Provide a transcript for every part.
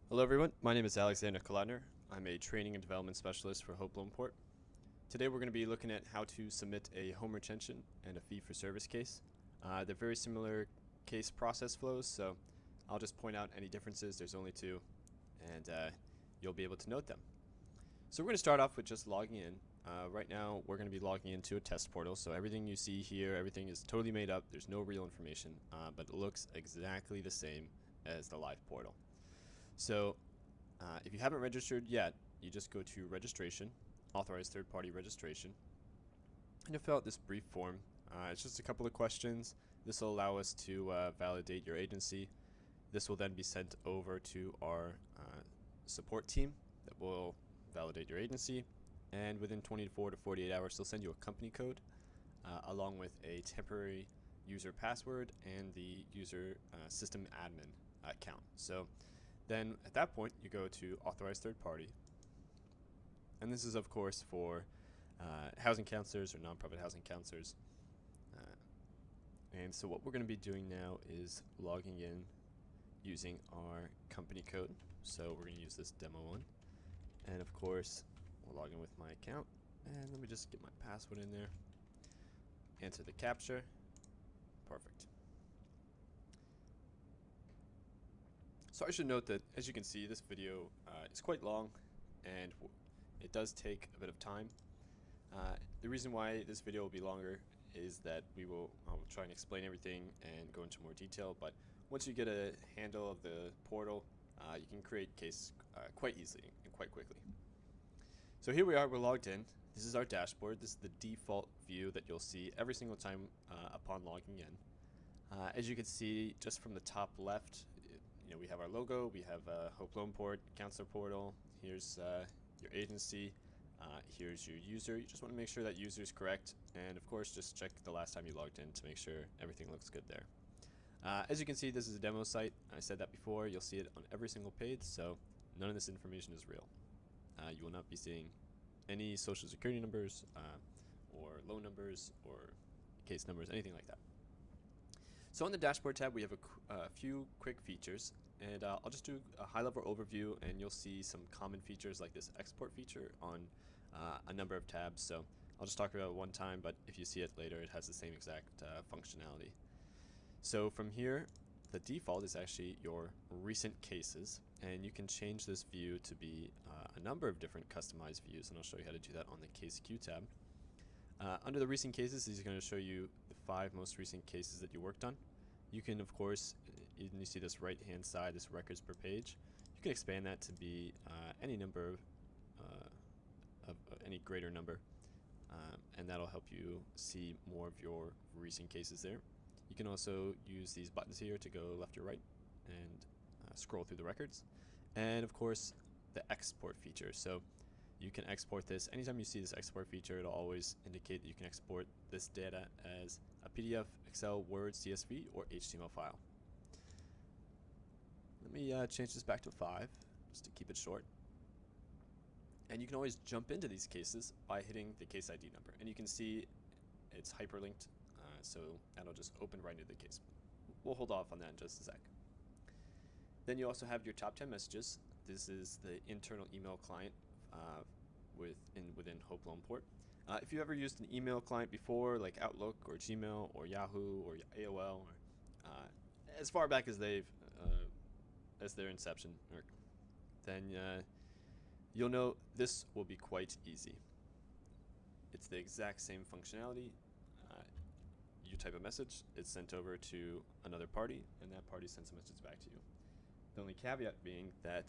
Hello everyone, my name is Alexander Kolodner. I'm a training and development specialist for Hope Loan Port. Today we're going to be looking at how to submit a home retention and a fee for service case. They're very similar case process flows, so I'll just point out any differences. There's only two, and you'll be able to note them. So we're going to start off with just logging in. Right now we're going to be logging into a test portal, so everything you see here, everything is totally made up. There's no real information, but it looks exactly the same as the live portal. So if you haven't registered yet, you just go to registration, authorized third-party registration, and you'll fill out this brief form. It's just a couple of questions. This will allow us to validate your agency. This will then be sent over to our support team that will validate your agency, and within 24 to 48 hours they'll send you a company code along with a temporary user password and the user system admin account. So then at that point you go to authorized third party, and this is of course for housing counselors or nonprofit housing counselors. And so what we're going to be doing now is logging in using our company code. So we're going to use this demo one, and of course we'll log in with my account, and let me just get my password in there, enter the captcha. Perfect. So I should note that, as you can see, this video is quite long, and it does take a bit of time. The reason why this video will be longer is that I'll try and explain everything and go into more detail, but once you get a handle of the portal, you can create cases quite easily and quite quickly. So here we are, we're logged in. This is our dashboard. This is the default view that you'll see every single time upon logging in. As you can see, just from the top left, we have our logo, we have Hope Loan Port, Counselor Portal, here's your agency, here's your user. You just want to make sure that user is correct, and of course just check the last time you logged in to make sure everything looks good there. As you can see, this is a demo site. I said that before. You'll see it on every single page, so none of this information is real. You will not be seeing any social security numbers or loan numbers or case numbers, anything like that. So on the dashboard tab, we have a few quick features, and I'll just do a high-level overview, and you'll see some common features like this export feature on a number of tabs. So I'll just talk about it one time, but if you see it later, it has the same exact functionality. So from here, the default is actually your recent cases, and you can change this view to be a number of different customized views, and I'll show you how to do that on the case queue tab. Under the recent cases, this is going to show you the 5 most recent cases that you worked on. You can, of course, you see this right-hand side, this records per page. You can expand that to be any number of any greater number, and that'll help you see more of your recent cases there. You can also use these buttons here to go left or right and scroll through the records, and of course the export feature. So you can export this. Anytime you see this export feature, it'll always indicate that you can export this data as a PDF, Excel, Word, CSV, or HTML file. Let me change this back to 5, just to keep it short. And you can always jump into these cases by hitting the case ID number. And you can see it's hyperlinked, so that'll just open right into the case. We'll hold off on that in just a sec. Then you also have your top 10 messages. This is the internal email client within Hope Loan Port. If you ever used an email client before, like Outlook or Gmail or Yahoo or AOL, or as far back as as their inception, then you'll know this will be quite easy. It's the exact same functionality. You type a message, it's sent over to another party, and that party sends a message back to you. The only caveat being that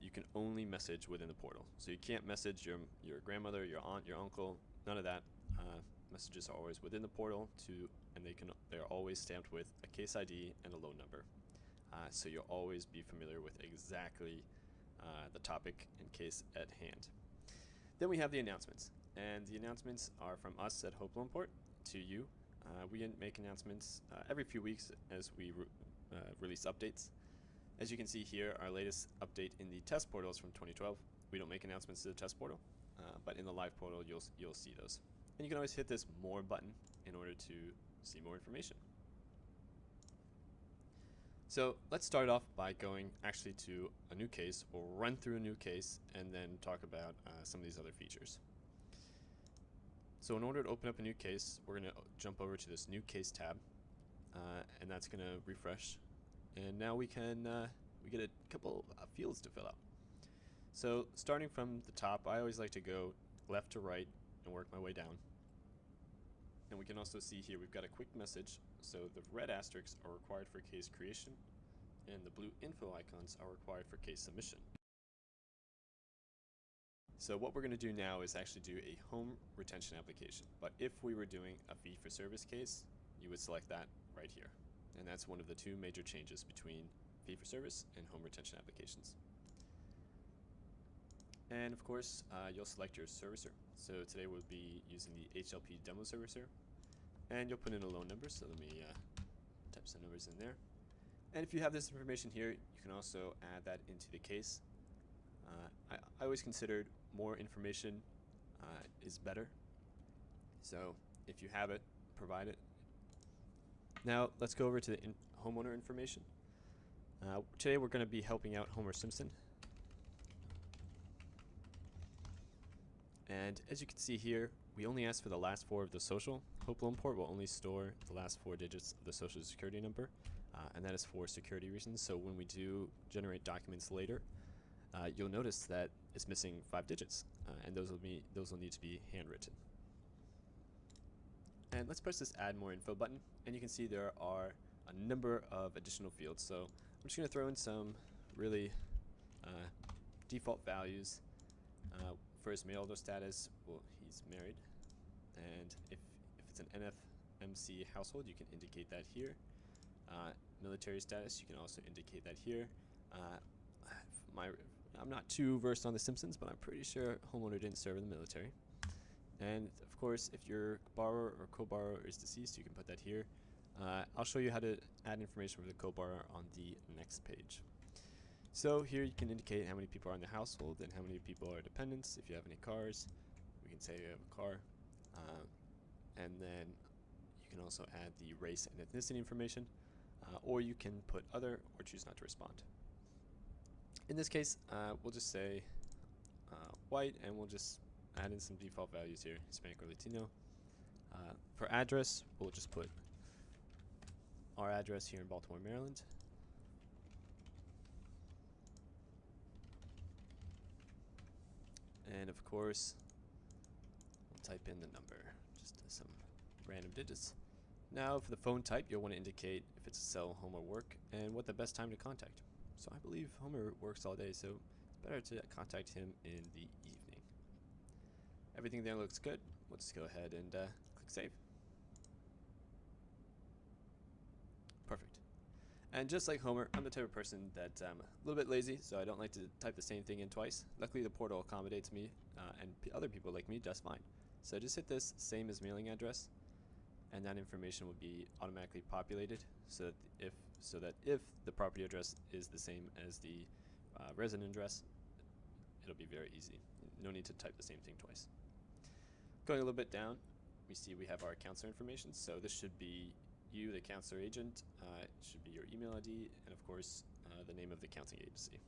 you can only message within the portal. So you can't message your grandmother, your aunt, your uncle, none of that. Messages are always within the portal, and they're always stamped with a case ID and a loan number. So you'll always be familiar with exactly the topic and case at hand. Then we have the announcements, and the announcements are from us at Hope Loan Port to you. We make announcements every few weeks as we release updates. As you can see here, our latest update in the test portal is from 2012. We don't make announcements to the test portal, but in the live portal you'll see those. And you can always hit this more button in order to see more information. So let's start off by going actually to a new case. We'll run through a new case and then talk about some of these other features. So in order to open up a new case, we're going to jump over to this new case tab, and that's going to refresh. And now we get a couple of fields to fill out. So starting from the top, I always like to go left to right and work my way down. And we can also see here we've got a quick message. So the red asterisks are required for case creation, and the blue info icons are required for case submission. So what we're going to do now is actually do a home retention application. But if we were doing a fee-for-service case, you would select that right here. And that's one of the two major changes between fee-for-service and home retention applications. And of course, you'll select your servicer. So today we'll be using the HLP demo servicer. And you'll put in a loan number, so let me type some numbers in there. And if you have this information here, you can also add that into the case. I always considered more information is better. So if you have it, provide it. Now let's go over to the homeowner information. Today we're going to be helping out Homer Simpson. And as you can see here, we only ask for the last 4 of the social. Hope Loan Port will only store the last 4 digits of the social security number, and that is for security reasons. So when we do generate documents later, you'll notice that it's missing 5 digits, and those will need to be handwritten. And let's press this Add More Info button, and you can see there are a number of additional fields. So I'm just going to throw in some really default values. For his marital status, well, he's married, and if it's an NFMC household, you can indicate that here. Military status, you can also indicate that here. I'm not too versed on The Simpsons, but I'm pretty sure homeowner didn't serve in the military. And of course, if your borrower or co-borrower is deceased, you can put that here. I'll show you how to add information for the co-borrower on the next page. So here you can indicate how many people are in the household and how many people are dependents. If you have any cars, we can say you have a car. And then you can also add the race and ethnicity information, or you can put other or choose not to respond. In this case, we'll just say white, and we'll just add in some default values here, Hispanic or Latino. For address, we'll just put our address here in Baltimore, Maryland. And of course, we'll type in the number, just some random digits. Now for the phone type, you'll want to indicate if it's a cell, home, or work, and what the best time to contact. So I believe Homer works all day, so it's better to contact him in the evening. Everything there looks good. We'll just go ahead and click Save. Perfect. And just like Homer, I'm the type of person that I'm a little bit lazy, so I don't like to type the same thing in twice. Luckily, the portal accommodates me and other people like me just fine. So just hit this same as mailing address, and that information will be automatically populated so that if the property address is the same as the resident address, it'll be very easy. No need to type the same thing twice. Going a little bit down, we see we have our counselor information. So this should be you, the counselor agent. It should be your email ID, and of course the name of the counseling agency.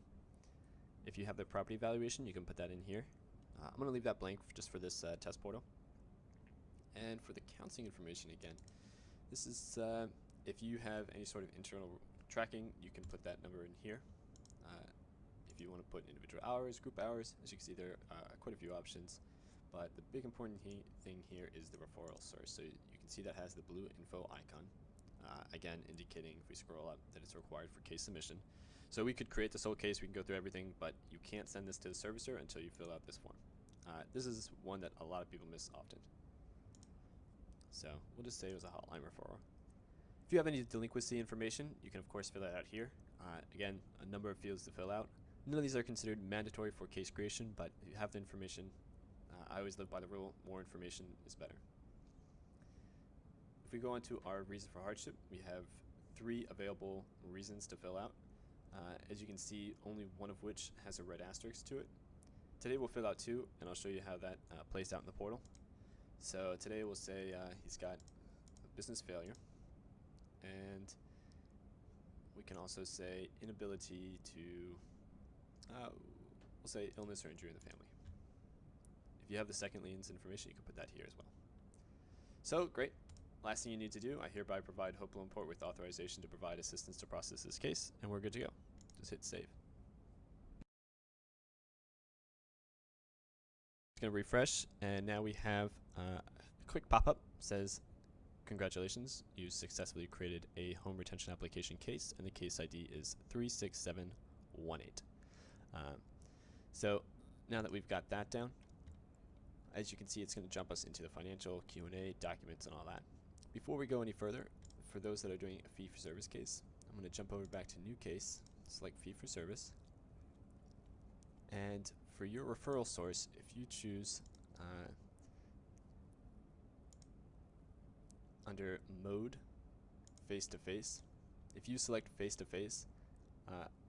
If you have the property valuation, you can put that in here. I'm going to leave that blank just for this test portal. And for the counseling information, again, this is if you have any sort of internal tracking, you can put that number in here. If you want to put individual hours, group hours, as you can see, there are quite a few options. But the big important thing here is the referral source. So you can see that has the blue info icon, again indicating, if we scroll up, that it's required for case submission. So we could create this whole case, we can go through everything, but you can't send this to the servicer until you fill out this form. This is one that a lot of people miss often. So we'll just say it was a hotline referral. If you have any delinquency information, you can of course fill that out here. Again, a number of fields to fill out. None of these are considered mandatory for case creation, but if you have the information, I always live by the rule, more information is better. If we go into our reason for hardship, we have 3 available reasons to fill out. As you can see, only one of which has a red asterisk to it. Today we'll fill out 2, and I'll show you how that plays out in the portal. So today we'll say he's got a business failure, and we can also say inability to, we'll say illness or injury in the family. If you have the second liens information, you can put that here as well. So, great. Last thing you need to do, I hereby provide Hope Loan Port with authorization to provide assistance to process this case, and we're good to go. Just hit save. It's going to refresh, and now we have a quick pop-up. Says, congratulations, you successfully created a home retention application case, and the case ID is 36718. So now that we've got that down, as you can see, it's going to jump us into the financial, Q&A, documents, and all that. Before we go any further, for those that are doing a fee-for-service case, I'm going to jump over back to new case, select fee-for-service, and for your referral source, if you choose under mode face-to-face, if you select face-to-face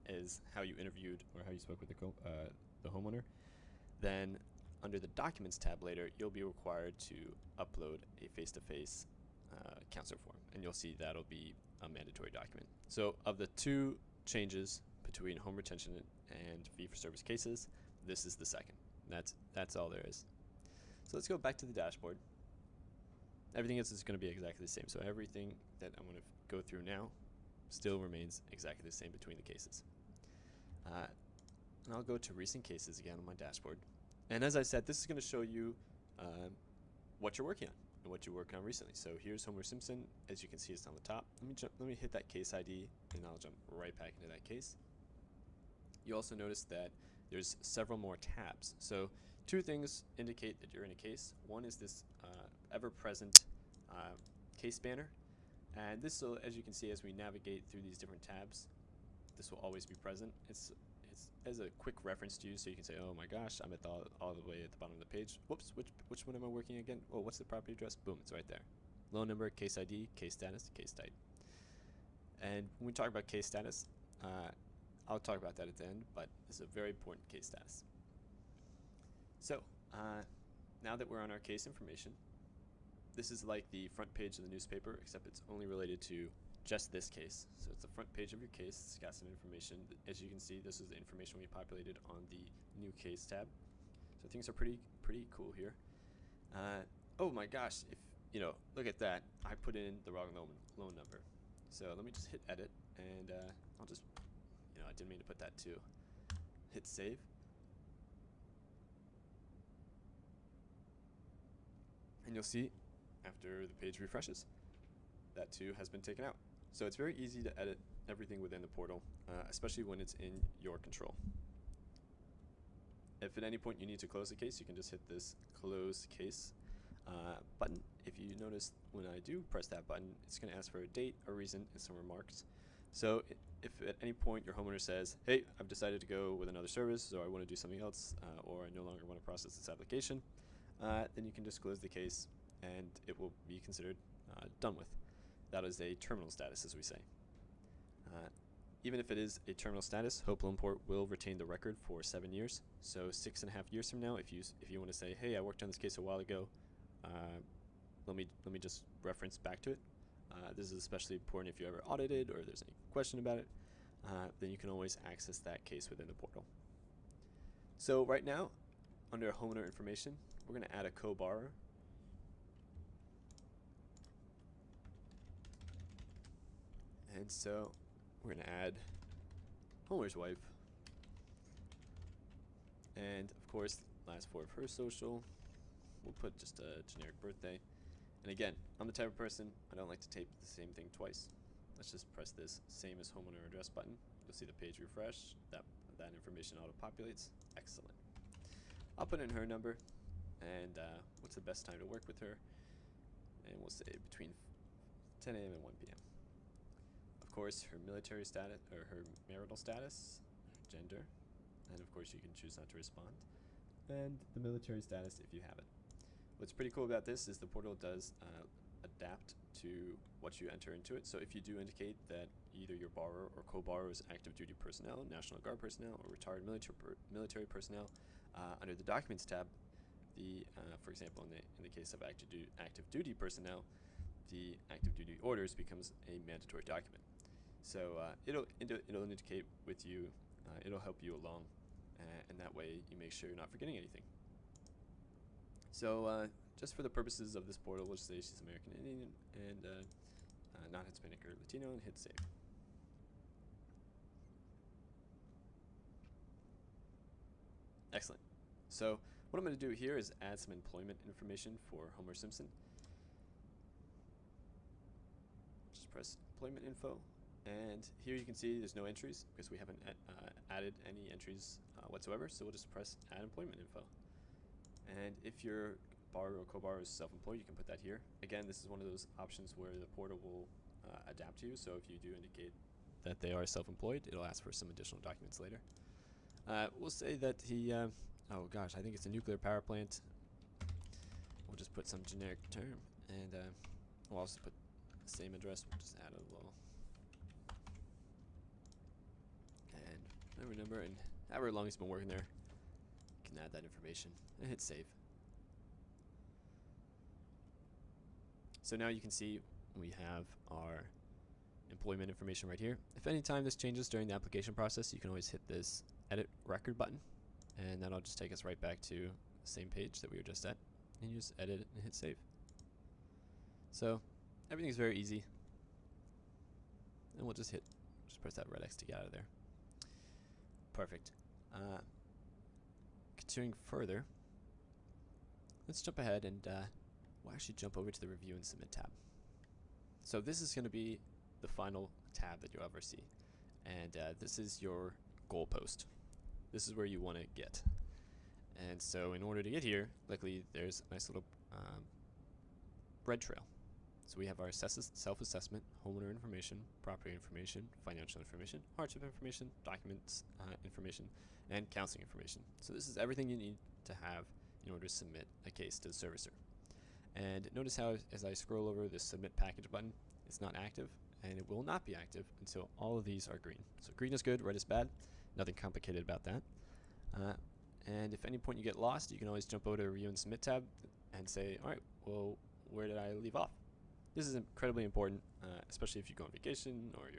as how you interviewed or how you spoke with the homeowner, then under the Documents tab later, you'll be required to upload a face-to-face counselor form, and you'll see that'll be a mandatory document. So of the two changes between home retention and fee-for-service cases, this is the second. That's all there is. So let's go back to the dashboard. Everything else is going to be exactly the same. So everything that I'm going to go through now still remains exactly the same between the cases. And I'll go to recent cases again on my dashboard. And as I said, this is going to show you what you're working on and what you're working on recently. So here's Homer Simpson. As you can see, it's on the top. Let me hit that case ID, and I'll jump right back into that case. You also notice that there's several more tabs. So two things indicate that you're in a case. One is this ever-present case banner. And this will, as you can see, as we navigate through these different tabs, this will always be present. It's as a quick reference to you, so you can say, oh my gosh, I'm at all the way at the bottom of the page. Whoops, which one am I working again? Oh, what's the property address? Boom, it's right there. Loan number, case ID, case status, case type. And when we talk about case status, I'll talk about that at the end, but this is a very important case status. So, now that we're on our case information, this is like the front page of the newspaper, except it's only related to just this case. So it's the front page of your case. It's got some information. As you can see, this is the information we populated on the new case tab. So things are pretty cool here. Oh my gosh, look at that. I put in the wrong loan number. So let me just hit edit, and I'll just, I didn't mean to put that too. Hit save. And you'll see, after the page refreshes, that too has been taken out. So it's very easy to edit everything within the portal, especially when it's in your control. If at any point you need to close the case, you can just hit this close case button. If you notice, when I do press that button, it's going to ask for a date, a reason, and some remarks. So if at any point your homeowner says, hey, I've decided to go with another service, or I want to do something else, or I no longer want to process this application, then you can just close the case and it will be considered done with. That is a terminal status, as we say. Even if it is a terminal status, Hope Loan Port will retain the record for 7 years. So 6.5 years from now, if you want to say, hey, I worked on this case a while ago, let me just reference back to it. This is especially important if you ever audited or there's any question about it. Then you can always access that case within the portal. So right now, under homeowner information, we're going to add a co-borrower. And so we're going to add homeowner's wife. And of course, last four of her social. We'll put just a generic birthday. And again, I'm the type of person, I don't like to tape the same thing twice. Let's just press this same as homeowner address button. You'll see the page refresh. That information auto-populates. Excellent. I'll put in her number and what's the best time to work with her. And we'll say between 10 a.m. and 1 p.m. Of course, her military status, or her marital status, gender, and of course you can choose not to respond, and the military status if you have it. What's pretty cool about this is the portal does adapt to what you enter into it. So if you do indicate that either your borrower or co-borrower is active duty personnel, National Guard personnel, or retired military personnel, under the Documents tab, for example, in the case of active duty personnel, the active duty orders becomes a mandatory document. So it'll indicate with you, it'll help you along, and that way you make sure you're not forgetting anything. So just for the purposes of this portal, we'll just say she's American Indian and not Hispanic or Latino, and hit save. Excellent. So what I'm going to do here is add some employment information for Homer Simpson. Just press employment info, and here you can see there's no entries because we haven't added any entries whatsoever, so we'll just press add employment info. And if your borrower or co-borrower is self-employed, you can put that here. Again, this is one of those options where the portal will adapt to you, so if you do indicate that they are self-employed, it'll ask for some additional documents later. We'll say that he, oh gosh, I think it's a nuclear power plant. We'll just put some generic term, and we'll also put the same address. We'll just add a little, and whatever number, and however long he's been working there, you can add that information, and hit save. So now you can see we have our employment information right here. If any time this changes during the application process, you can always hit this edit record button, and that'll just take us right back to the same page that we were just at, and you just edit it and hit save. So everything's very easy, and we'll just press that red X to get out of there. Perfect. Continuing further, let's jump ahead and we'll actually jump over to the review and submit tab. So this is going to be the final tab that you'll ever see, and this is your goalpost. This is where you want to get. And so in order to get here, luckily there's a nice little red trail. So we have our self-assessment, homeowner information, property information, financial information, hardship information, documents information, and counseling information. So this is everything you need to have in order to submit a case to the servicer. And notice how as I scroll over the submit package button, it's not active, and it will not be active until all of these are green. So green is good, red is bad. Nothing complicated about that. And if at any point you get lost, you can always jump over to Review and Submit tab and say, all right, well, where did I leave off? This is incredibly important, especially if you go on vacation or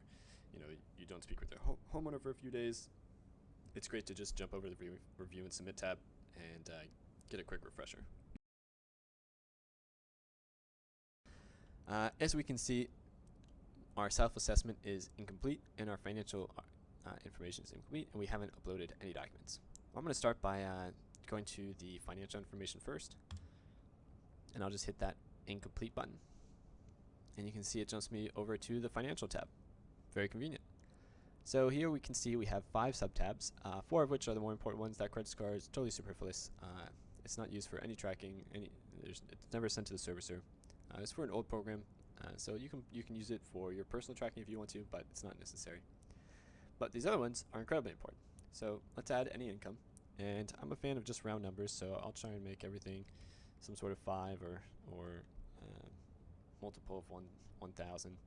you don't speak with their homeowner for a few days. It's great to just jump over to the Review and Submit tab and get a quick refresher. As we can see, our self-assessment is incomplete and our financial information is incomplete, and we haven't uploaded any documents. I'm going to start by going to the financial information first, and I'll just hit that incomplete button. And you can see it jumps me over to the financial tab. Very convenient. So here we can see we have 5 sub-tabs, 4 of which are the more important ones. That credit score is totally superfluous. It's not used for any tracking. It's never sent to the servicer. It's for an old program, so you can use it for your personal tracking if you want to, but it's not necessary. But these other ones are incredibly important. So let's add any income, and I'm a fan of just round numbers, so I'll try and make everything some sort of 5 or multiple of 1,000.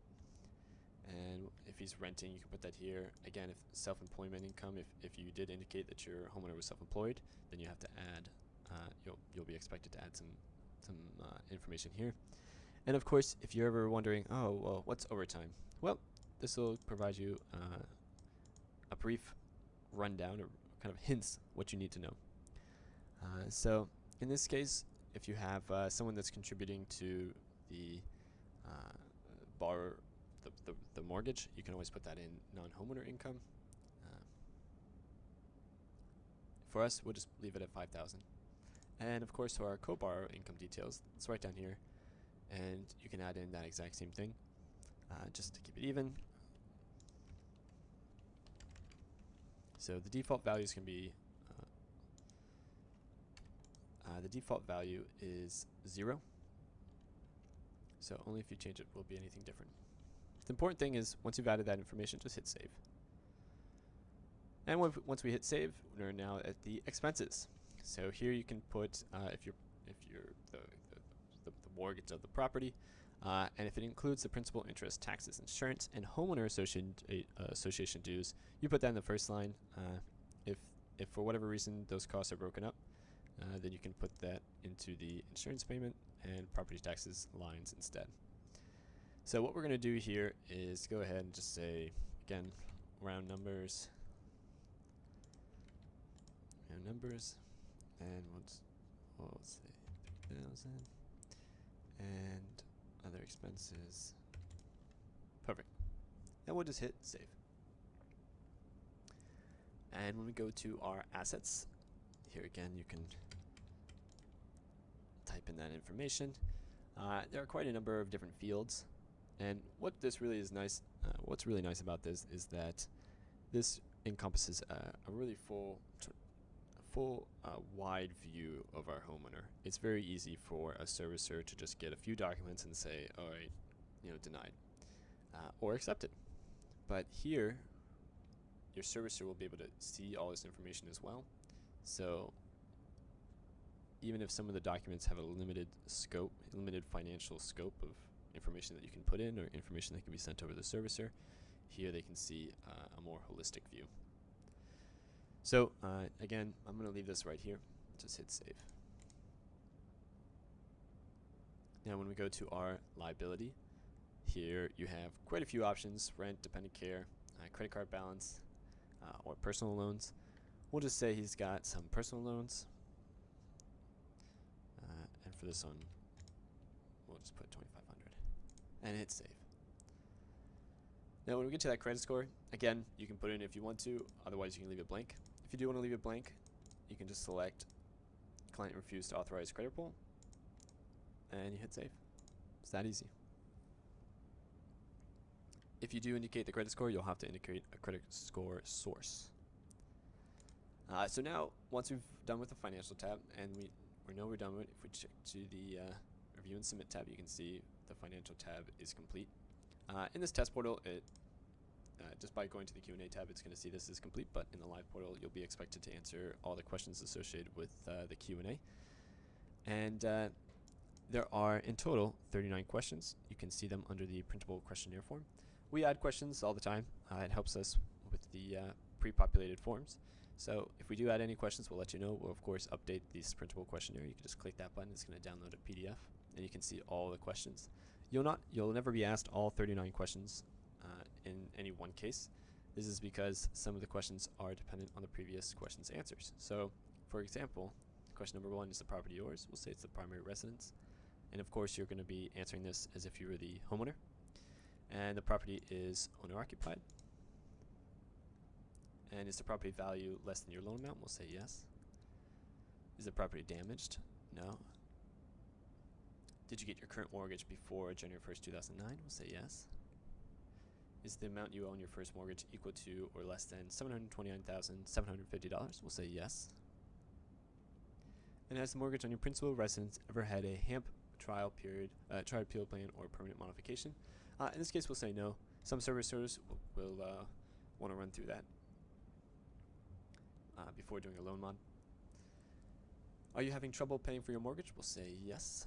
And if he's renting, you can put that here. Again, if self-employment income, if you did indicate that your homeowner was self-employed, then you have to add. You'll be expected to add some information here. And of course, if you're ever wondering, oh well, what's overtime? Well, this will provide you a brief rundown or kind of hints what you need to know. So in this case, if you have someone that's contributing to the borrower, the mortgage, you can always put that in non-homeowner income. For us, we'll just leave it at 5,000. And of course, our co-borrower income details, it's right down here, and you can add in that exact same thing just to keep it even. So the default values can be the default value is 0, so only if you change it will be anything different. The important thing is once you've added that information, just hit save. And once we hit save, we're now at the expenses. So here you can put if you're the mortgage of the property, and if it includes the principal, interest, taxes, insurance, and homeowner association dues, you put that in the first line. If for whatever reason those costs are broken up, then you can put that into the insurance payment and property taxes lines instead. So what we're going to do here is go ahead and just say again, round numbers, and we'll say 3,000, and other expenses. Perfect. And we'll just hit save. And when we go to our assets, here again you can type in that information. There are quite a number of different fields, and what this really is nice, what's really nice about this is that this encompasses a really full wide view of our homeowner. It's very easy for a servicer to just get a few documents and say, all right, denied, or accepted. But here, your servicer will be able to see all this information as well. So even if some of the documents have a limited financial scope of information that you can put in or information that can be sent over the servicer, here they can see a more holistic view. So again, I'm going to leave this right here. Just hit save. Now when we go to our liability, here you have quite a few options: rent, dependent care, credit card balance, or personal loans. We'll just say he's got some personal loans. And for this one, we'll just put 2,500 and hit save. Now when we get to that credit score, again, you can put in if you want to, otherwise you can leave it blank. If you do want to leave it blank, you can just select client refused to authorize credit pull, and you hit save. It's that easy. If you do indicate the credit score, you'll have to indicate a credit score source. So now, once we've done with the financial tab, and we know we're done with it, if we check to the review and submit tab, you can see the financial tab is complete. In this test portal, just by going to the Q&A tab, it's going to see this is complete, but in the live portal, you'll be expected to answer all the questions associated with the Q&A. And there are, in total, 39 questions. You can see them under the printable questionnaire form. We add questions all the time. It helps us with the pre-populated forms. So if we do add any questions, we'll let you know. We'll, of course, update this printable questionnaire. You can just click that button. It's going to download a PDF, and you can see all the questions. You'll never be asked all 39 questions in any one case. This is because some of the questions are dependent on the previous question's answers. So, for example, question number 1, is the property yours? We'll say it's the primary residence. And of course, you're going to be answering this as if you were the homeowner. And the property is owner-occupied. And is the property value less than your loan amount? We'll say yes. Is the property damaged? No. Did you get your current mortgage before January 1st, 2009? We'll say yes. Is the amount you owe on your first mortgage equal to or less than $729,750? We'll say yes. And has the mortgage on your principal residence ever had a HAMP trial appeal plan or permanent modification? In this case, we'll say no. Some servicers will want to run through that before doing a loan mod. Are you having trouble paying for your mortgage? We'll say yes.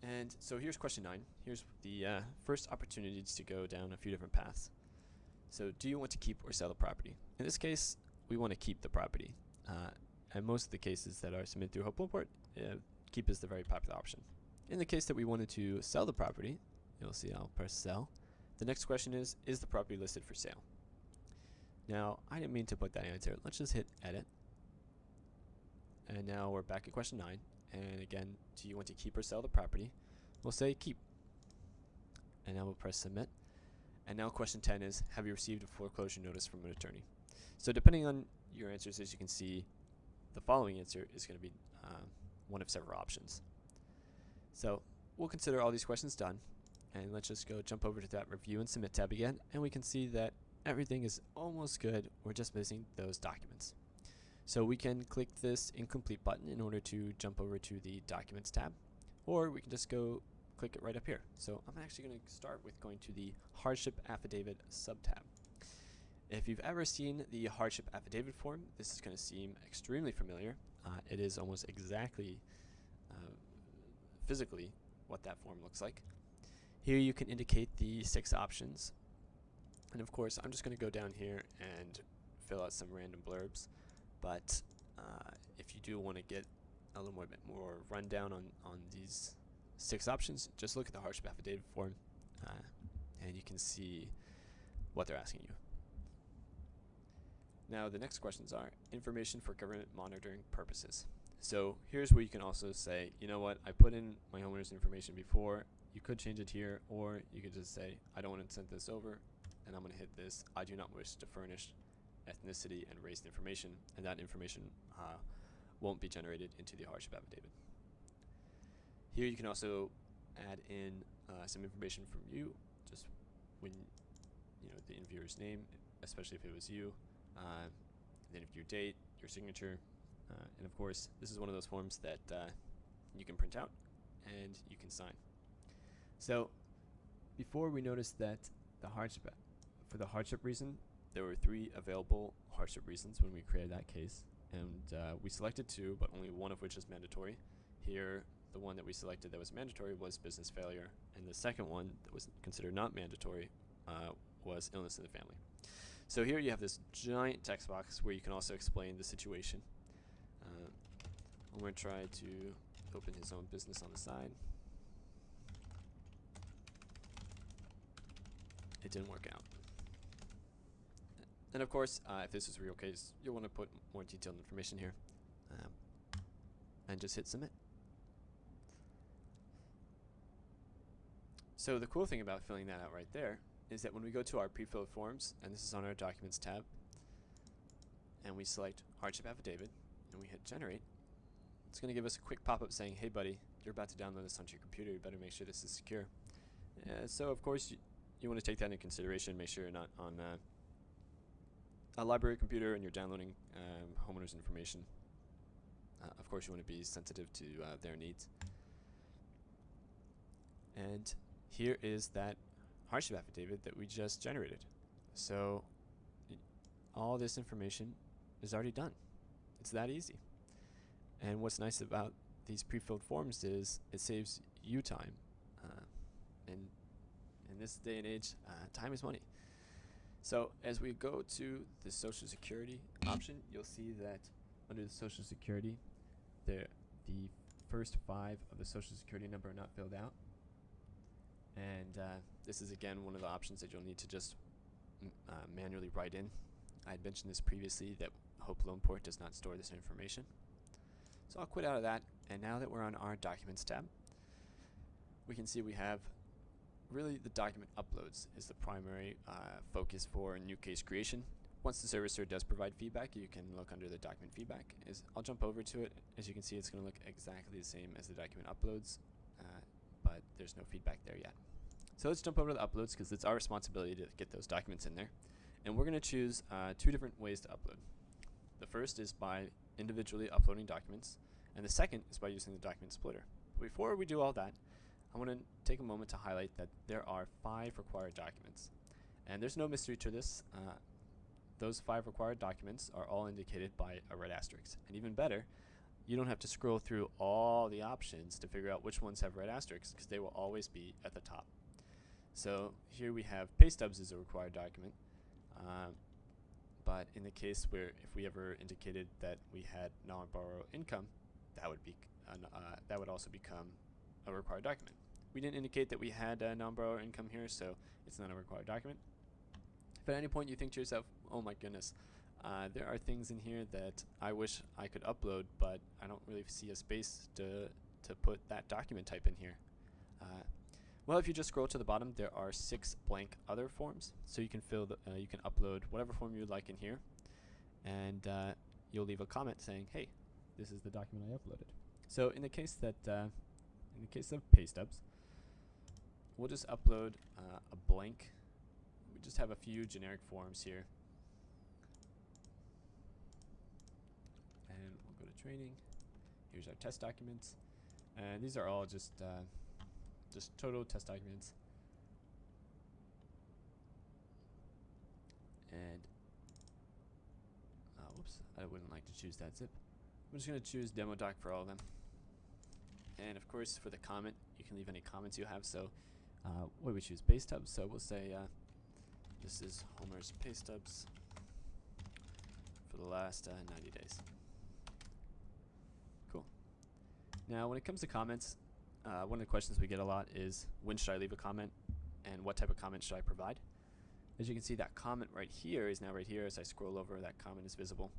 And so here's question 9. Here's the first opportunities to go down a few different paths. So do you want to keep or sell the property? In this case, we want to keep the property. And most of the cases that are submitted through Hope Loanport, keep is the very popular option. In the case that we wanted to sell the property, you'll see I'll press sell. The next question is the property listed for sale? Now, I didn't mean to put that answer. Let's just hit edit. And now we're back at question 9. And again, do you want to keep or sell the property? We'll say keep. And now we'll press submit. And now question 10 is, have you received a foreclosure notice from an attorney? So depending on your answers, as you can see, the following answer is going to be one of several options. So we'll consider all these questions done. And let's just go jump over to that review and submit tab again. And we can see that everything is almost good. We're just missing those documents. So we can click this incomplete button in order to jump over to the documents tab, or we can just go click it right up here. So I'm actually going to start with going to the hardship affidavit sub-tab. If you've ever seen the hardship affidavit form, this is going to seem extremely familiar. It is almost exactly physically what that form looks like. Here you can indicate the 6 options. And of course, I'm just going to go down here and fill out some random blurbs. But if you do want to get a little bit more rundown on these 6 options, just look at the hardship affidavit form, and you can see what they're asking you. Now the next questions are information for government monitoring purposes. So here's where you can also say, you know what, I put in my homeowner's information before. You could change it here, or you could just say, I don't want to send this over, and I'm going to hit this. I do not wish to furnish ethnicity and race information, and that information won't be generated into the hardship affidavit. Here you can also add in some information from you, just when, the interviewer's name, especially if it was you, the interview date, your signature, and of course, this is one of those forms that you can print out and you can sign. So before, we noticed that for the hardship reason, there were 3 available hardship reasons when we created that case, and we selected 2, but only one of which is mandatory. Here, the one that we selected that was mandatory was business failure, and the second one that was considered not mandatory was illness in the family. So here you have this giant text box where you can also explain the situation. I'm going to try to open his own business on the side. It didn't work out. And of course, if this is a real case, you'll want to put more detailed information here, and just hit submit. So the cool thing about filling that out right there is that when we go to our pre-filled forms, and this is on our Documents tab, and we select Hardship Affidavit, and we hit Generate, it's going to give us a quick pop-up saying, hey buddy, you're about to download this onto your computer, you better make sure this is secure. So of course, you want to take that into consideration, make sure you're not on a library computer and you're downloading homeowners information. Of course, you want to be sensitive to their needs. And here is that hardship affidavit that we just generated. So all this information is already done. It's that easy. And what's nice about these pre-filled forms is it saves you time. And in this day and age, time is money. So as we go to the Social Security option, you'll see that under the Social Security, the first 5 of the Social Security number are not filled out. And this is again one of the options that you'll need to just manually write in. I had mentioned this previously that Hope Loanport does not store this information. So I'll quit out of that, and now that we're on our Documents tab, we can see we have really the document uploads is the primary focus for new case creation. Once the servicer does provide feedback, you can look under the document feedback. I'll jump over to it. As you can see, it's going to look exactly the same as the document uploads, but there's no feedback there yet. So let's jump over to the uploads because it's our responsibility to get those documents in there. And we're going to choose 2 different ways to upload. The first is by individually uploading documents, and the second is by using the document splitter. Before we do all that, I want to take a moment to highlight that there are 5 required documents. And there's no mystery to this. Those 5 required documents are all indicated by a red asterisk. And even better, you don't have to scroll through all the options to figure out which ones have red asterisks, because they will always be at the top. So here we have pay stubs as a required document. But in the case where if we ever indicated that we had non-borrow income, that would also become a required document. We didn't indicate that we had non-borrower income here, so it's not a required document. If at any point you think to yourself, oh my goodness, there are things in here that I wish I could upload, but I don't really see a space to put that document type in here. Well, if you just scroll to the bottom, there are 6 blank other forms, so you can you can upload whatever form you would like in here, and you'll leave a comment saying, hey, this is the document I uploaded. So in the case of pay stubs, we'll just upload a blank. We just have a few generic forms here, and we'll go to training. Here's our test documents, and these are all just total test documents. And whoops, I wouldn't like to choose that zip. I'm just going to choose demo doc for all of them. And of course, for the comment, you can leave any comments you have. So we choose pay stubs. So we'll say this is Homer's pay stubs for the last 90 days. Cool. Now, when it comes to comments, one of the questions we get a lot is, when should I leave a comment, and what type of comment should I provide? As you can see, that comment right here is now right here. As I scroll over, that comment is visible.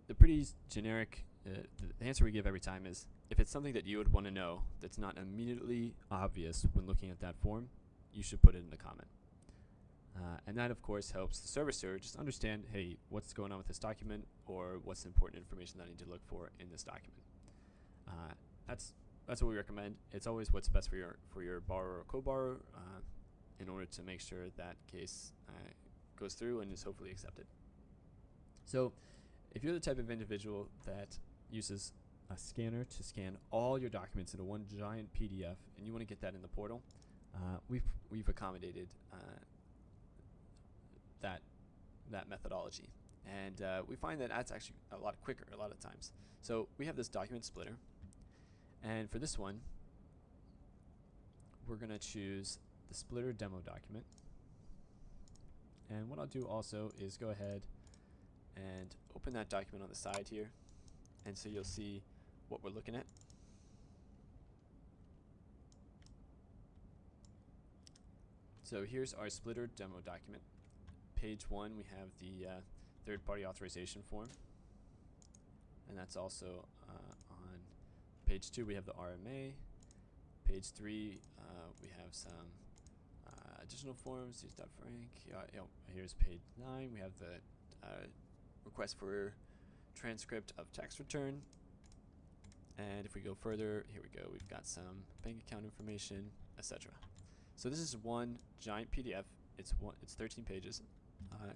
The pretty generic the answer we give every time is, if it's something that you would want to know that's not immediately obvious when looking at that form, you should put it in the comment. And that, of course, helps the servicer just understand, hey, what's going on with this document, or what's the important information that I need to look for in this document. That's what we recommend. It's always what's best for your borrower or co-borrower in order to make sure that case goes through and is hopefully accepted. So if you're the type of individual that uses a scanner to scan all your documents into one giant PDF and you want to get that in the portal, we've accommodated that methodology, and we find that that's actually a lot quicker a lot of times. So we have this document splitter, and for this one we're going to choose the splitter demo document. And what I'll do also is go ahead and open that document on the side here, and so you'll see what we're looking at. So here's our splitter demo document. Page 1, we have the third-party authorization form, and that's also on page 2 we have the RMA. Page 3 we have some additional forms. Here's Dodd-Frank. Here's page 9. We have the request for transcript of tax return. And if we go further, here we go. We've got some bank account information, etc. So this is one giant PDF. It's 13 pages.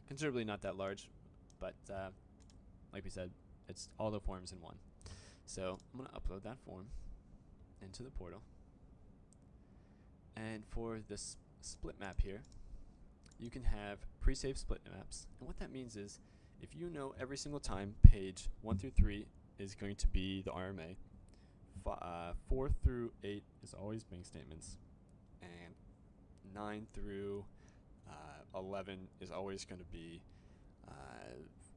Considerably not that large, but like we said, it's all the forms in one. So I'm going to upload that form into the portal. And for this split map here, you can have pre-saved split maps. And what that means is, if you know every single time page 1 through 3 is going to be the RMA, 4 through 8 is always bank statements, and 9 through 11 is always going to be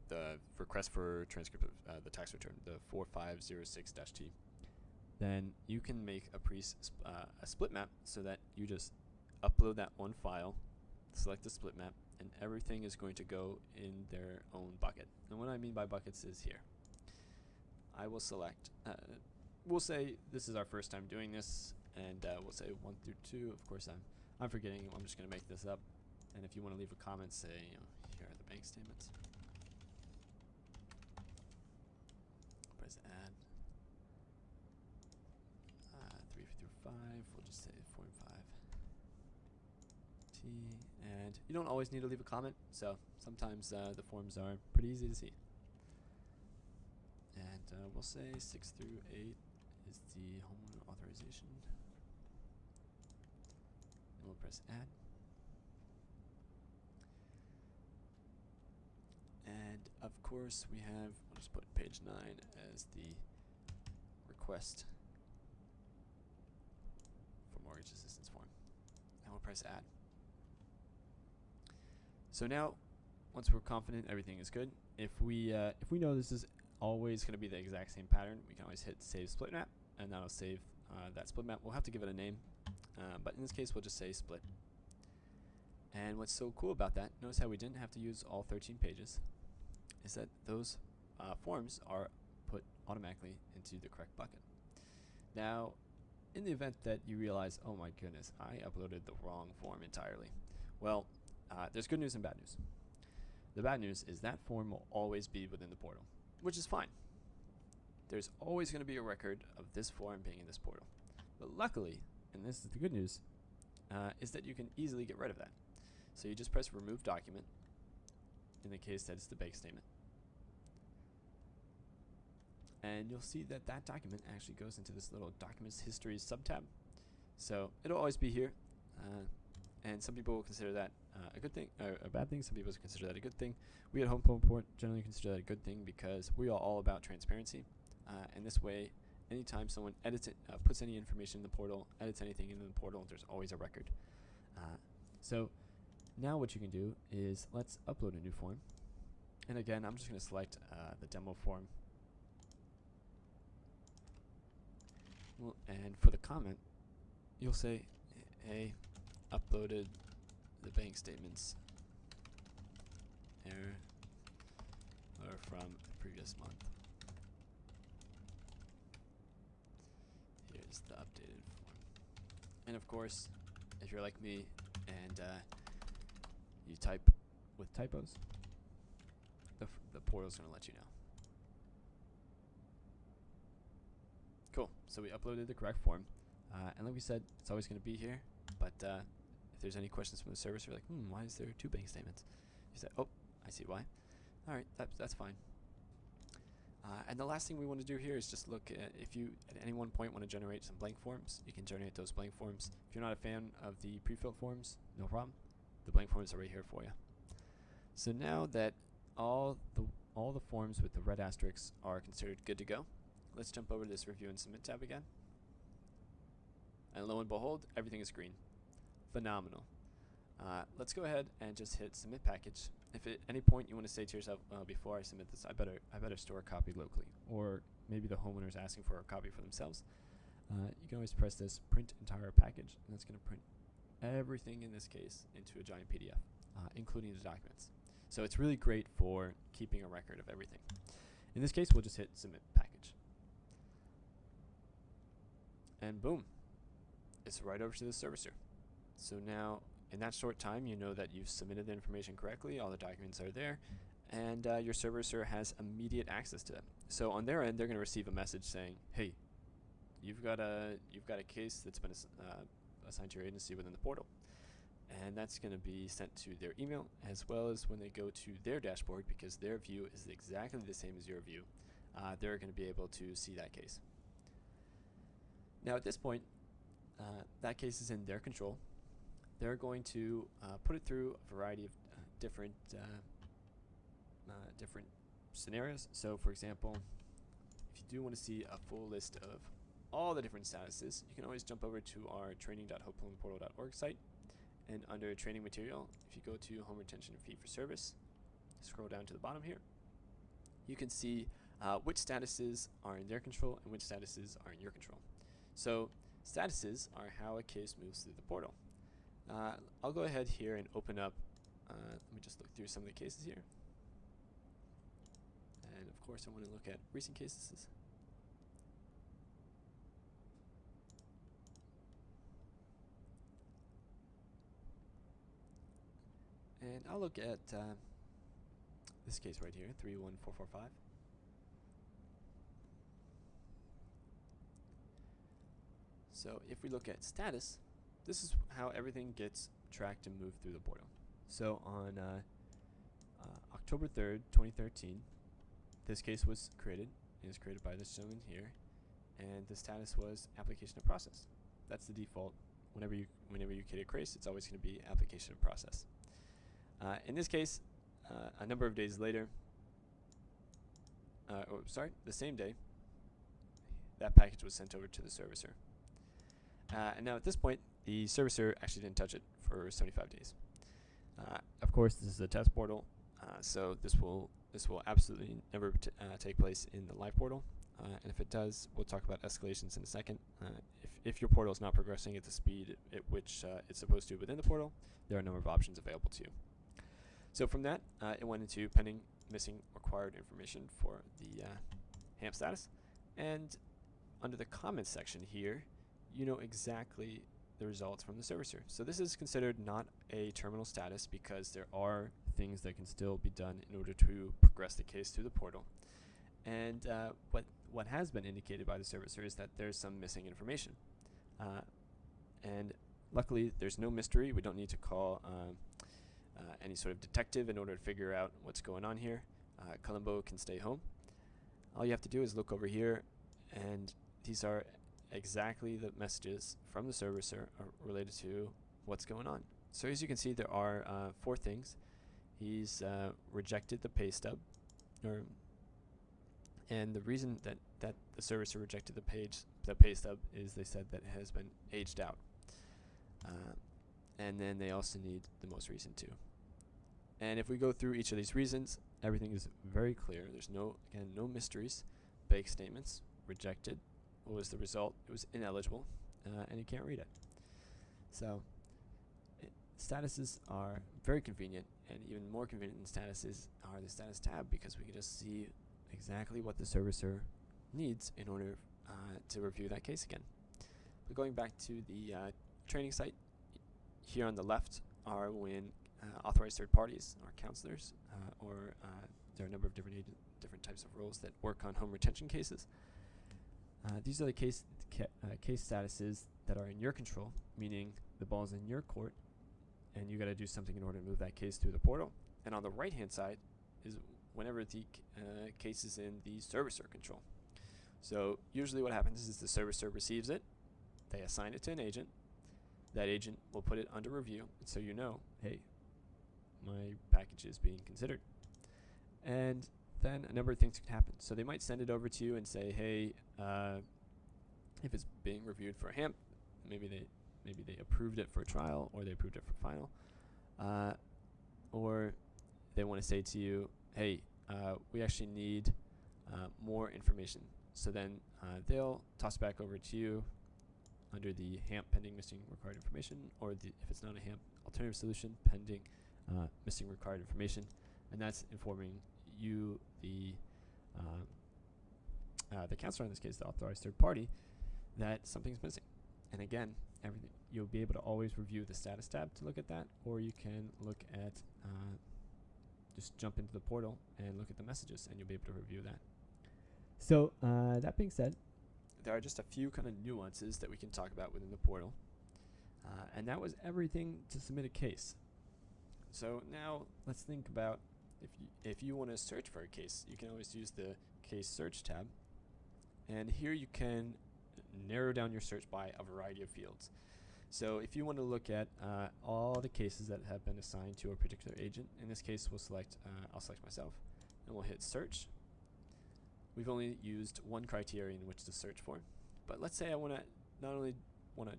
the request for transcript of the tax return, the 4506-T. Then you can make a split map so that you just upload that one file, select the split map, and everything is going to go in their own bucket. And what I mean by buckets is here. I will select, we'll say this is our first time doing this, and we'll say 1 through 2. Of course, I'm forgetting. I'm just going to make this up. And if you want to leave a comment, say, here are the bank statements. Press add. 3 through 5. We'll just say 4 and 5. T. And you don't always need to leave a comment, so sometimes the forms are pretty easy to see. And we'll say 6 through 8 is the homeowner authorization. And we'll press add. And of course we have, I'll just put page 9 as the request for mortgage assistance form. And we'll press add. So now, once we're confident everything is good, if we know this is always going to be the exact same pattern, we can always hit save split map, and that'll save that split map. We'll have to give it a name, but in this case we'll just say split. And what's so cool about that, notice how we didn't have to use all 13 pages, is that those forms are put automatically into the correct bucket. Now, in the event that you realize, oh my goodness, I uploaded the wrong form entirely, well, there's good news and bad news. The bad news is that form will always be within the portal, which is fine. There's always going to be a record of this form being in this portal. But luckily, and this is the good news, is that you can easily get rid of that. So you just press remove document in the case that it's the bank statement. And you'll see that that document actually goes into this little documents history subtab. So it'll always be here. And some people will consider that a good thing, or a bad thing. Some people consider that a good thing. We at Home Report generally consider that a good thing because we are all about transparency. And this way, anytime someone edits it, puts any information in the portal, edits anything into the portal, there's always a record. So now what you can do is let's upload a new form. And again, I'm just going to select the demo form. Well, and for the comment, you'll say, hey, uploaded the bank statements error from the previous month. Here's the updated form. And of course, if you're like me and you type with typos, the portal's going to let you know. Cool. So we uploaded the correct form. And like we said, it's always going to be here. But if there's any questions from the service, you're like, why is there 2 bank statements? You say, oh, I see why. All right, that's fine. And the last thing we want to do here is just look at if you at any one point want to generate some blank forms, you can generate those blank forms. If you're not a fan of the pre-filled forms, no problem. The blank forms are right here for you. So now that all the forms with the red asterisks are considered good to go, let's jump over to this review and submit tab again. And lo and behold, everything is green. Phenomenal. Let's go ahead and just hit submit package. If at any point you want to say to yourself, before I submit this, I better store a copy locally, or maybe the homeowner is asking for a copy for themselves, you can always press this print entire package, and that's going to print everything in this case into a giant PDF, including the documents. So it's really great for keeping a record of everything. In this case, we'll just hit submit package. And boom, it's right over to the servicer. So now, in that short time, you know that you've submitted the information correctly, all the documents are there, and your servicer has immediate access to them. So on their end, they're going to receive a message saying, hey, you've got a case that's been assigned to your agency within the portal. And that's going to be sent to their email, as well as when they go to their dashboard, because their view is exactly the same as your view. They're going to be able to see that case. Now at this point, that case is in their control. They're going to put it through a variety of different scenarios. So for example, if you do want to see a full list of all the different statuses, you can always jump over to our training.hopeloanportal.org site, and under training material, if you go to home retention fee for service, scroll down to the bottom here, you can see which statuses are in their control and which statuses are in your control. So statuses are how a case moves through the portal. I'll go ahead here and open up, let me just look through some of the cases here. And of course I want to look at recent cases. And I'll look at this case right here, 31445. So if we look at status, this is how everything gets tracked and moved through the portal. So on October 3rd, 2013, this case was created. It was created by this gentleman here, and the status was application of process. That's the default. Whenever you create a case, it's always going to be application of process. In this case, a number of days later, the same day, that package was sent over to the servicer. And now at this point, the servicer actually didn't touch it for 75 days. Of course, this is a test portal, so this will absolutely never take place in the live portal. And if it does, we'll talk about escalations in a second. If your portal is not progressing at the speed at which it's supposed to within the portal, there are a number of options available to you. So from that, it went into pending missing required information for the HAMP status. And under the comments section here, you know exactly the results from the servicer. So this is considered not a terminal status because there are things that can still be done in order to progress the case through the portal. And what has been indicated by the servicer is that there's some missing information. And luckily, there's no mystery. We don't need to call any sort of detective in order to figure out what's going on here. Colombo can stay home. All you have to do is look over here, and these are exactly the messages from the servicer related to what's going on. So as you can see, there are 4 things. He's rejected the pay stub, and the reason that the servicer rejected the pay stub is they said that it has been aged out. And then they also need the most recent 2. And if we go through each of these reasons, everything is very clear. There's no mysteries. Bank statements, rejected. What was the result? It was ineligible, and you can't read it. So statuses are very convenient and even more convenient than statuses are the status tab, because we can just see exactly what the servicer needs in order to review that case again. But going back to the training site, here on the left are when authorized third parties or counselors, or there are a number of different types of roles that work on home retention cases. These are the case statuses that are in your control, meaning the ball's in your court, and you got to do something in order to move that case through the portal. And on the right-hand side is whenever the case is in the servicer control. So usually what happens is the servicer receives it, they assign it to an agent, that agent will put it under review, so you know, hey, my package is being considered. And then a number of things could happen. So they might send it over to you and say, hey, if it's being reviewed for HAMP, maybe they approved it for trial, or they approved it for final, or they want to say to you, hey, we actually need more information. So then they'll toss it back over to you under the HAMP pending missing required information, or if it's not a HAMP alternative solution, pending missing required information, and that's informing you, the counselor in this case, the authorized third party, that something's missing. And again, you'll be able to always review the status tab to look at that, or you can look at just jump into the portal and look at the messages, and you'll be able to review that. So that being said, there are just a few kind of nuances that we can talk about within the portal, and that was everything to submit a case. So now let's think about if you want to search for a case, you can always use the case search tab, and here you can narrow down your search by a variety of fields. So if you want to look at all the cases that have been assigned to a particular agent, in this case I'll select myself, and we'll hit search. We've only used one criterion in which to search for, but let's say I want to not only want to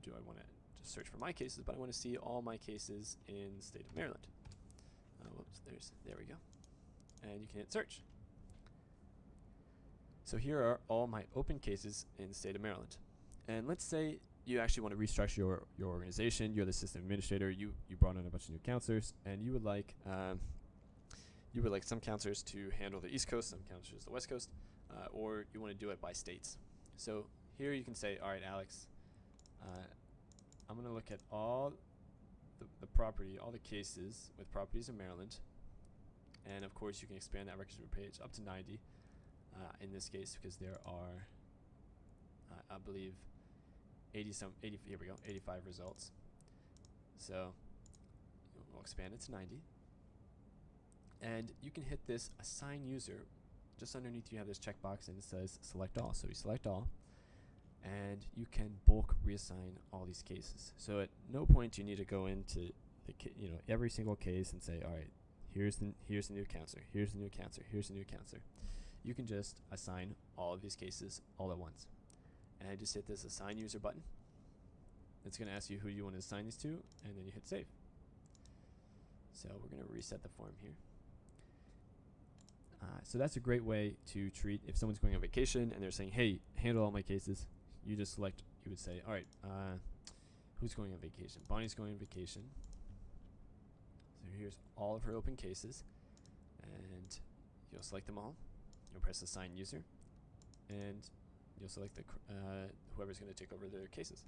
just search for my cases, but I want to see all my cases in the state of Maryland. There we go, and you can hit search. So here are all my open cases in the state of Maryland, and let's say you actually want to restructure your organization. You're the system administrator. You brought in a bunch of new counselors, and you would like some counselors to handle the East Coast, some counselors the West Coast, or you want to do it by states. So here you can say, all right, Alex, I'm going to look at all all the cases with properties in Maryland, and of course you can expand that records page up to 90 in this case, because there are I believe 85 results. So we'll expand it to 90, and you can hit this assign user. Just underneath you have this checkbox, and it says select all. So you select all, and you can bulk reassign all these cases. So at no point do you need to go into every single case and say, all right, here's the new counselor, here's the new counselor, here's the new counselor. You can just assign all of these cases all at once, and just hit this assign user button. It's going to ask you who you want to assign these to, and then you hit save. So we're going to reset the form here. So that's a great way to treat if someone's going on vacation and they're saying, hey, handle all my cases. You just select, you would say, all right, who's going on vacation? Bonnie's going on vacation. So here's all of her open cases, and you'll select them all. You'll press assign user, and you'll select the whoever's going to take over their cases.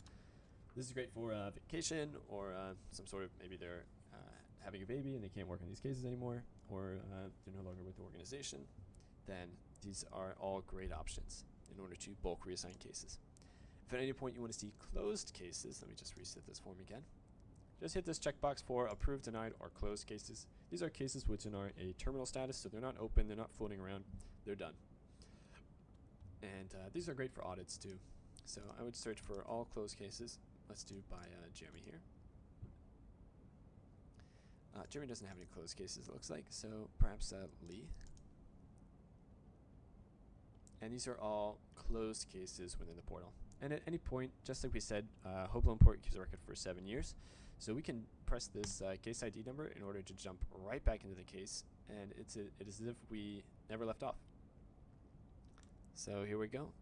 This is great for vacation, or some sort of, maybe they're having a baby and they can't work on these cases anymore, or they're no longer with the organization. Then these are all great options in order to bulk reassign cases. If at any point you want to see closed cases, let me just reset this form again. Just hit this checkbox for approved, denied, or closed cases. These are cases which are a terminal status, so they're not open, they're not floating around, they're done. And these are great for audits too. So I would search for all closed cases. Let's do by Jeremy here. Jeremy doesn't have any closed cases, it looks like, so perhaps Lee. And these are all closed cases within the portal. And at any point, just like we said, Hoplo Import keeps a record for 7 years. So we can press this case ID number in order to jump right back into the case, and it is as if we never left off. So here we go.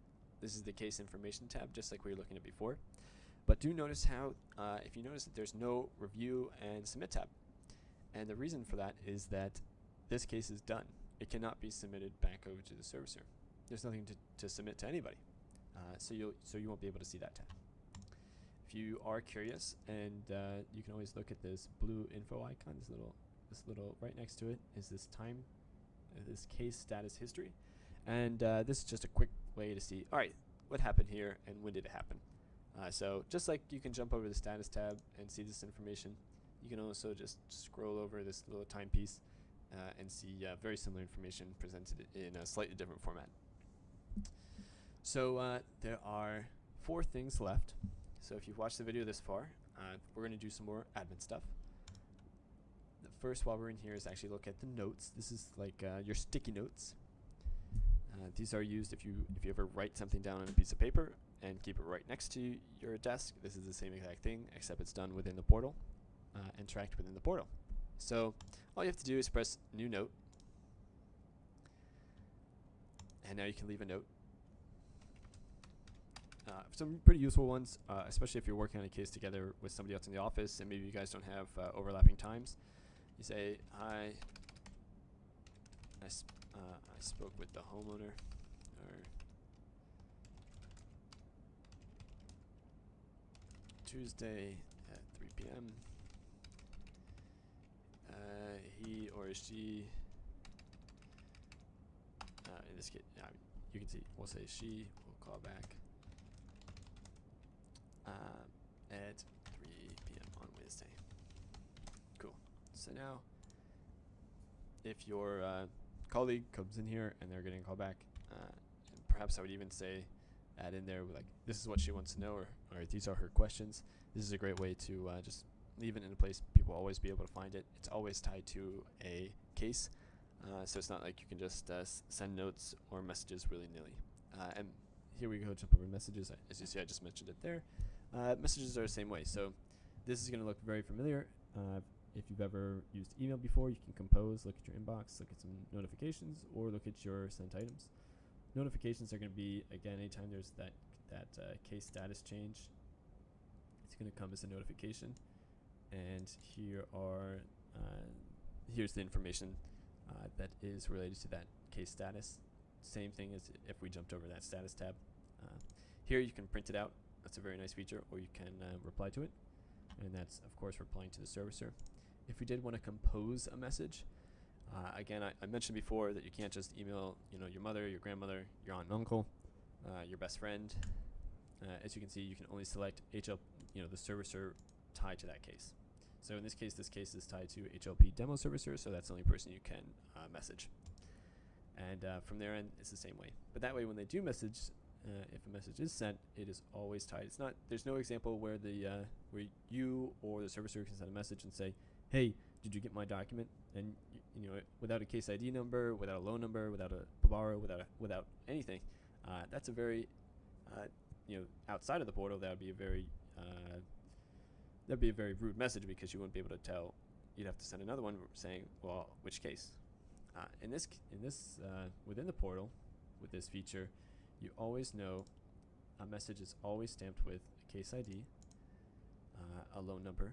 This is the case information tab, just like we were looking at before. But do notice how, if you notice that there's no review and submit tab. And the reason for that is that this case is done. It cannot be submitted back over to the servicer. There's nothing to submit to anybody. So you won't be able to see that tab. If you are curious, and you can always look at this blue info icon, this little right next to it is this time, this case status history, and this is just a quick way to see, all right, what happened here and when did it happen. So just like you can jump over the status tab and see this information, you can also just scroll over this little timepiece and see very similar information presented in a slightly different format. So there are 4 things left. So if you've watched the video this far, we're going to do some more admin stuff. The first, while we're in here, is actually look at the notes. This is like your sticky notes. These are used if you ever write something down on a piece of paper and keep it right next to your desk. This is the same exact thing, except it's done within the portal and tracked within the portal. So all you have to do is press New Note, and now you can leave a note. Some pretty useful ones, especially if you're working on a case together with somebody else in the office and maybe you guys don't have overlapping times. You say, I spoke with the homeowner, or Tuesday at 3 p.m. He or she, in this case, you can see, we'll say she, we'll call back at 3 p.m. on Wednesday. Cool. So now, if your colleague comes in here and they're getting a call back, and perhaps I would even say, add in there like, this is what she wants to know, or these are her questions. This is a great way to just leave it in a place people will always be able to find it. It's always tied to a case, so it's not like you can just send notes or messages willy-nilly. And here we go, jump over messages. As you see, I just mentioned it there. Messages are the same way. So this is going to look very familiar. If you've ever used email before, you can compose, look at your inbox, look at some notifications, or look at your sent items. Notifications are going to be, again, anytime there's that case status change, it's going to come as a notification. And here are here's the information that is related to that case status. Same thing as if we jumped over that status tab. Here you can print it out. That's a very nice feature, or you can reply to it, and that's of course replying to the servicer. If we did want to compose a message, again, I mentioned before that you can't just email, your mother, your grandmother, your aunt and uncle, your best friend. As you can see, you can only select HL, the servicer tied to that case. So in this case is tied to HLP demo servicer, so that's the only person you can message. And from their end, it's the same way. But that way, when they do message, if a message is sent, it is always tied. It's not. There's no example where where you or the servicer can send a message and say, "Hey, did you get my document?" And without a case ID number, without a loan number, without a BABARA, without anything. That's a very outside of the portal. That would be a very rude message, because you wouldn't be able to tell. You'd have to send another one saying, "Well, which case?" In this within the portal, with this feature, you always know a message is always stamped with a case ID, a loan number,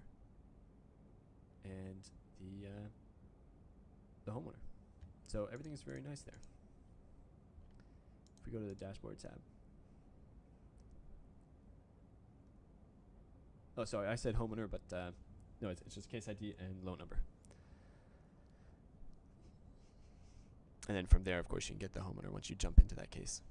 and the homeowner. So everything is very nice there. If we go to the dashboard tab. Oh, sorry, I said homeowner, but no, it's just case ID and loan number. And then from there, of course, you can get the homeowner once you jump into that case.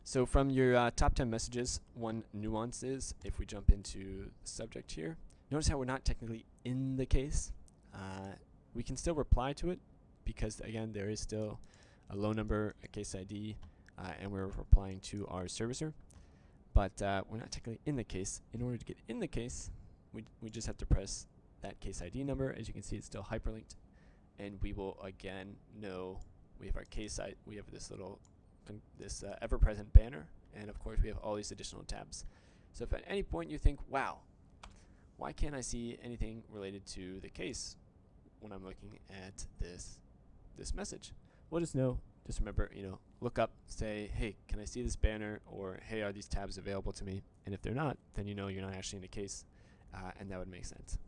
So from your top 10 messages, one nuance is, if we jump into the subject here, notice how we're not technically in the case. We can still reply to it, because, again, there is still a loan number, a case ID, and we're replying to our servicer. But we're not technically in the case. In order to get in the case, we just have to press that case ID number. As you can see, it's still hyperlinked. And we will, again, know we have our case site. We have this little ever-present banner, and of course we have all these additional tabs. So if at any point you think, wow, why can't I see anything related to the case when I'm looking at this message? Well, just remember, look up, say, hey, can I see this banner, or hey, are these tabs available to me? And if they're not, then you're not actually in a case, and that would make sense.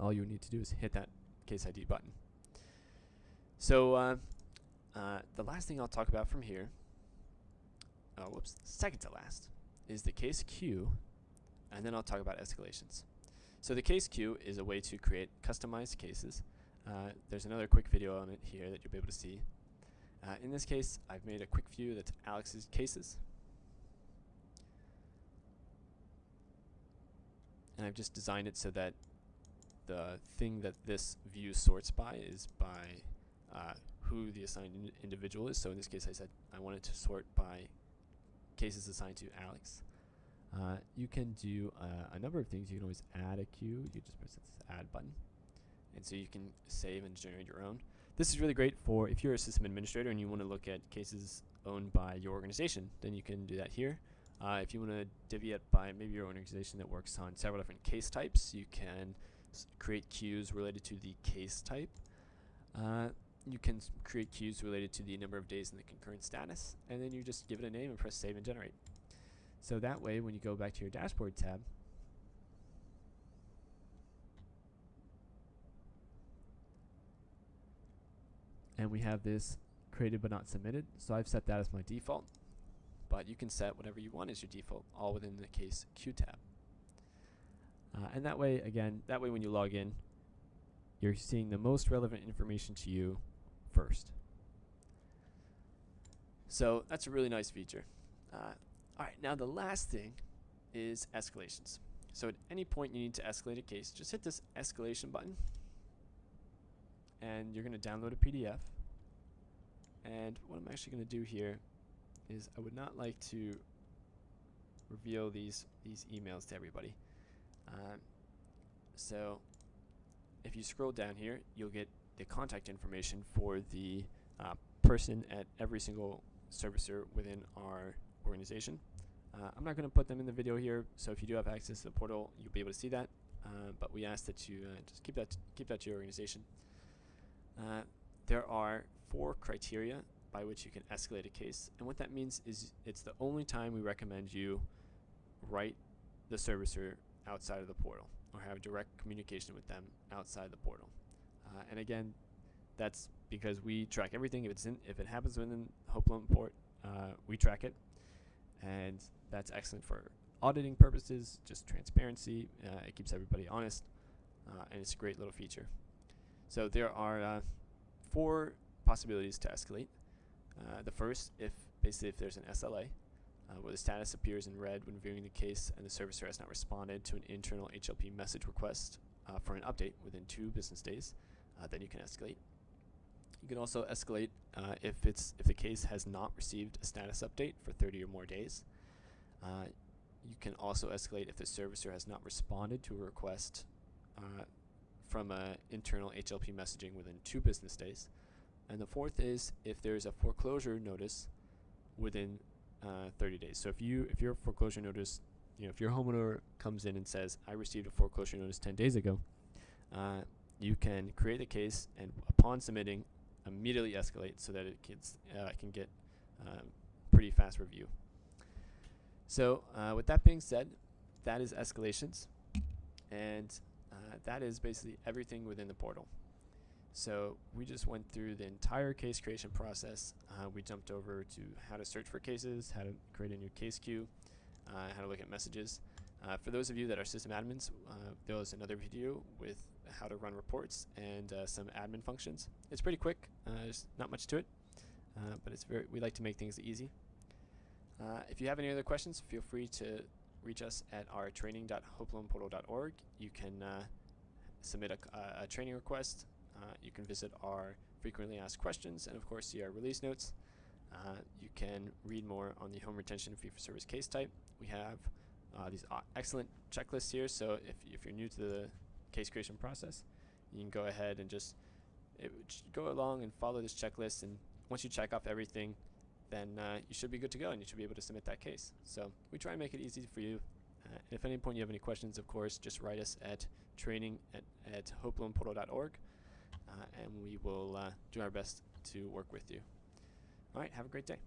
All you need to do is hit that case ID button. So the last thing I'll talk about from here, second to last, is the case queue, and then I'll talk about escalations. So the case queue is a way to create customized cases. There's another quick video on it here that you'll be able to see. In this case, I've made a quick view that's Alex's cases. And I've just designed it so that the thing that this view sorts by is by who the assigned individual is. So in this case, I said I wanted to sort by cases assigned to Alex. You can do a number of things. You can always add a queue. You just press this add button. And so you can save and generate your own. This is really great for if you're a system administrator and you want to look at cases owned by your organization, then you can do that here. If you want to divvy it by maybe your organization that works on several different case types, you can create queues related to the case type. You can create queues related to the number of days in the concurrent status, and then you just give it a name and press save and generate. So that way, when you go back to your dashboard tab, and we have this created but not submitted, so I've set that as my default, but you can set whatever you want as your default, all within the case queue tab. And that way, again, when you log in, you're seeing the most relevant information to you first. So that's a really nice feature. Alright, now the last thing is escalations. So at any point you need to escalate a case, just hit this escalation button, and you're going to download a PDF. And what I'm actually going to do here is I would not like to reveal these emails to everybody. So if you scroll down here, you'll get the contact information for the person at every single servicer within our organization. I'm not going to put them in the video here, so if you do have access to the portal, you'll be able to see that. But we ask that you just keep that to your organization. There are 4 criteria by which you can escalate a case, and what that means is it's the only time we recommend you write the servicer outside of the portal or have direct communication with them outside the portal. And again, that's because we track everything. If it happens within Hoplon port, we track it, and that's excellent for auditing purposes, just transparency. It keeps everybody honest, and it's a great little feature. So there are 4 possibilities to escalate. The first, if there's an SLA, where the status appears in red when viewing the case and the servicer has not responded to an internal HLP message request for an update within 2 business days, then you can escalate. You can also escalate if the case has not received a status update for 30 or more days. You can also escalate if the servicer has not responded to a request from internal HLP messaging within 2 business days. And the fourth is if there's a foreclosure notice within 30 days. So if your foreclosure notice, if your homeowner comes in and says, I received a foreclosure notice 10 days ago, you can create a case and upon submitting, immediately escalate so that it can get pretty fast review. So with that being said, that is escalations, and that is basically everything within the portal. So we just went through the entire case creation process. We jumped over to how to search for cases, how to create a new case queue, how to look at messages. For those of you that are system admins, there was another video with how to run reports and some admin functions. It's pretty quick. There's not much to it, but we like to make things easy. If you have any other questions, feel free to reach us at our training.hoplonportal.org. You can submit a training request. You can visit our frequently asked questions and of course see our release notes. You can read more on the home retention fee-for-service case type. We have these excellent checklists here, so if you're new to the case creation process, you can go ahead and just go along and follow this checklist, and once you check off everything, then you should be good to go and you should be able to submit that case. So we try and make it easy for you. If at any point you have any questions, of course, just write us at training@hoplonportal.org, and we will do our best to work with you. All right, have a great day.